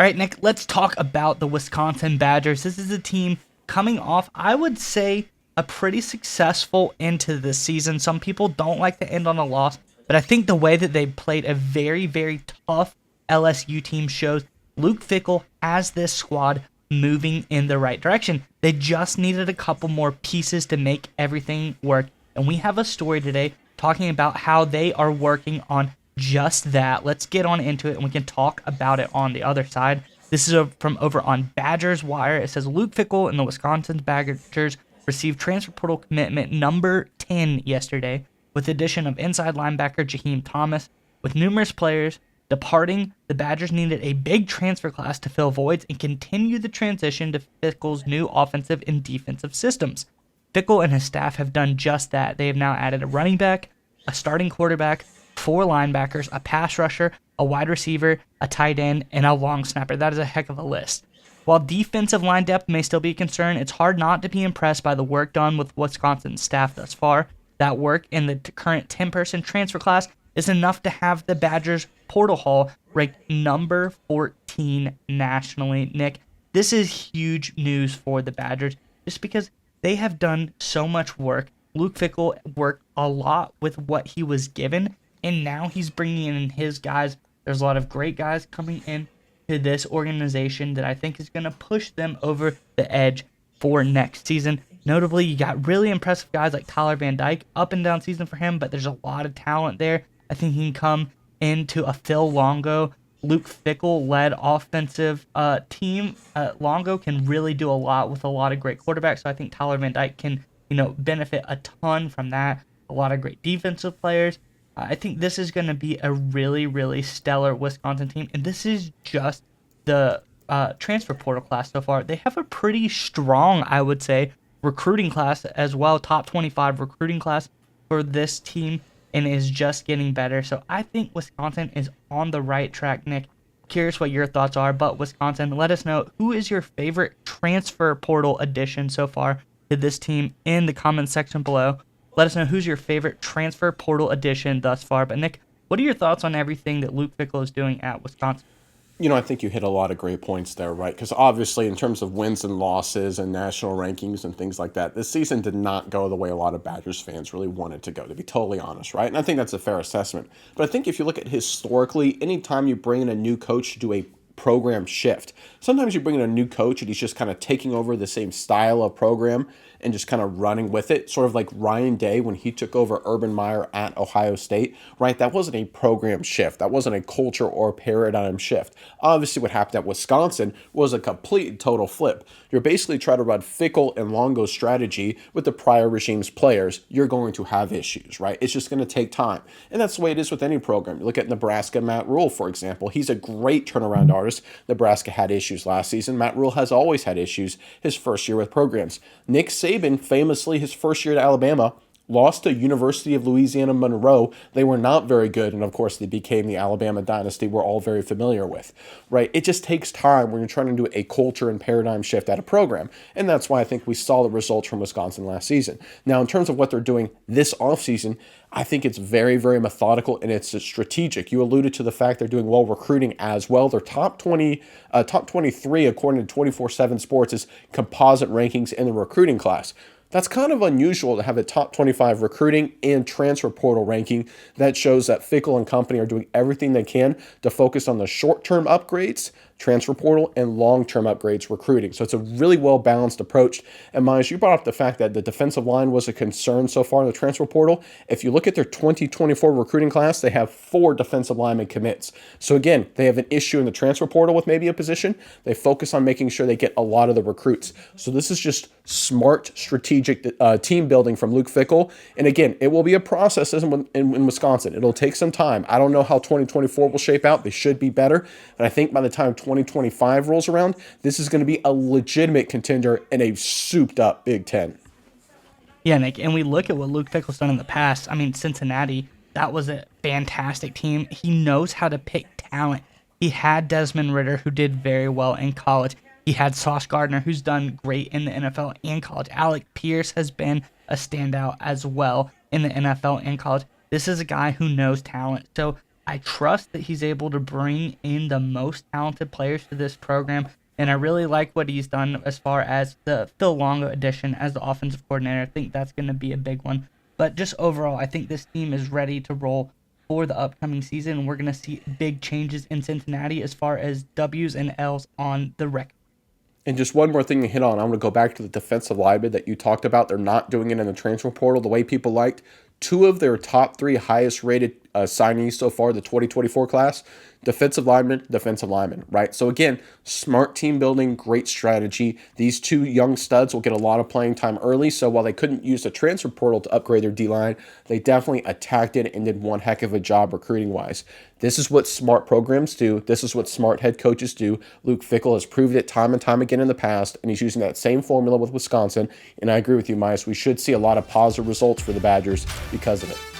All right, Nick, let's talk about the Wisconsin Badgers. This is a team coming off, I would say, a pretty successful end to the season. Some people don't like to end on a loss, but I think the way that they played a very, very tough LSU team shows Luke Fickell has this squad moving in the right direction. They just needed a couple more pieces to make everything work. And we have a story today talking about how they are working on just that. Let's get on into it and we can talk about it on the other side. This is from over on Badgers Wire. It says Luke Fickell and the Wisconsin Badgers received transfer portal commitment number 10 yesterday, with the addition of inside linebacker Jaheim Thomas. With numerous players departing, the Badgers needed a big transfer class to fill voids and continue the transition to Fickell's new offensive and defensive systems. Fickell and his staff have done just that. They have now added a running back, a starting quarterback, 4 linebackers, a pass rusher, a wide receiver, a tight end, and a long snapper. That is a heck of a list. While defensive line depth may still be a concern, it's hard not to be impressed by the work done with Wisconsin's staff thus far. That work in the current 10-person transfer class is enough to have the Badgers portal haul ranked number 14 nationally. Nick, this is huge news for the Badgers just because they have done so much work. Luke Fickell worked a lot with what he was given, and now he's bringing in his guys. There's a lot of great guys coming in to this organization that I think is going to push them over the edge for next season. Notably, you got really impressive guys like Tyler Van Dyke, up and down season for him, but there's a lot of talent there. I think he can come into a Phil Longo, Luke Fickell-led offensive team. Longo can really do a lot with a lot of great quarterbacks, so I think Tyler Van Dyke can, benefit a ton from that. A lot of great defensive players. I think this is going to be a really, really stellar Wisconsin team, and this is just the transfer portal class so far. They have a pretty strong, I would say, recruiting class as well, top 25 recruiting class for this team, and is just getting better. So I think Wisconsin is on the right track, Nick. Curious what your thoughts are, but Wisconsin, let us know, who is your favorite transfer portal addition so far to this team in the comment section below. Let us know who's your favorite transfer portal addition thus far. But Nick, what are your thoughts on everything that Luke Fickell is doing at Wisconsin? I think you hit a lot of great points there, right? Because obviously, in terms of wins and losses and national rankings and things like that, this season did not go the way a lot of Badgers fans really wanted to go, to be totally honest, right? And I think that's a fair assessment. But I think if you look at historically, anytime you bring in a new coach to do a program shift, sometimes you bring in a new coach and he's just kind of taking over the same style of program and just kind of running with it, sort of like Ryan Day when he took over Urban Meyer at Ohio State, right? That wasn't a program shift. That wasn't a culture or paradigm shift. Obviously, what happened at Wisconsin was a complete total flip. You're basically trying to run Fickell and Longo's strategy with the prior regime's players. You're going to have issues, right? It's just going to take time. And that's the way it is with any program. You look at Nebraska, Matt Rule, for example. He's a great turnaround artist. Nebraska had issues last season. Matt Rule has always had issues his first year with programs. Nick Saban, famously, his first year at Alabama, lost to University of Louisiana Monroe. They were not very good, and of course they became the Alabama dynasty we're all very familiar with, right? It just takes time when you're trying to do a culture and paradigm shift at a program, and that's why I think we saw the results from Wisconsin last season. Now, in terms of what they're doing this offseason, I think it's very, very methodical and it's strategic. You alluded to the fact they're doing well recruiting as well. They're top 23 according to 24/7 Sports' composite rankings in the recruiting class. That's kind of unusual to have a top 25 recruiting and transfer portal ranking. That shows that Fickell and company are doing everything they can to focus on the short-term upgrades, transfer portal, and long-term upgrades recruiting. So it's a really well-balanced approach. And Myers, you brought up the fact that the defensive line was a concern so far in the transfer portal. If you look at their 2024 recruiting class, they have 4 defensive lineman commits. So again, they have an issue in the transfer portal with maybe a position. They focus on making sure they get a lot of the recruits. So this is just smart, strategic team building from Luke Fickell. And again, it will be a process in Wisconsin. It'll take some time. I don't know how 2024 will shape out. They should be better. And I think by the time 2025 rolls around, this is going to be a legitimate contender in a souped-up Big Ten. Yeah, Nick, and we look at what Luke Fickell's done in the past. I mean, Cincinnati, that was a fantastic team. He knows how to pick talent. He had Desmond Ridder, who did very well in college. He had Sauce Gardner, who's done great in the NFL and college. Alec Pierce has been a standout as well in the NFL and college. This is a guy who knows talent. So I trust that he's able to bring in the most talented players to this program, and I really like what he's done as far as the Phil Longo addition as the offensive coordinator. I think that's going to be a big one. But just overall, I think this team is ready to roll for the upcoming season, and we're going to see big changes in Cincinnati as far as W's and L's on the record. And just one more thing to hit on. I'm going to go back to the defensive lineman that you talked about. They're not doing it in the transfer portal the way people liked. Two of their top three highest rated signees so far, the 2024 class, defensive lineman, right? So again, smart team building, great strategy. These two young studs will get a lot of playing time early. So while they couldn't use the transfer portal to upgrade their D-line, they definitely attacked it and did one heck of a job recruiting-wise. This is what smart programs do. This is what smart head coaches do. Luke Fickell has proved it time and time again in the past, and he's using that same formula with Wisconsin. And I agree with you, Myers. We should see a lot of positive results for the Badgers because of it.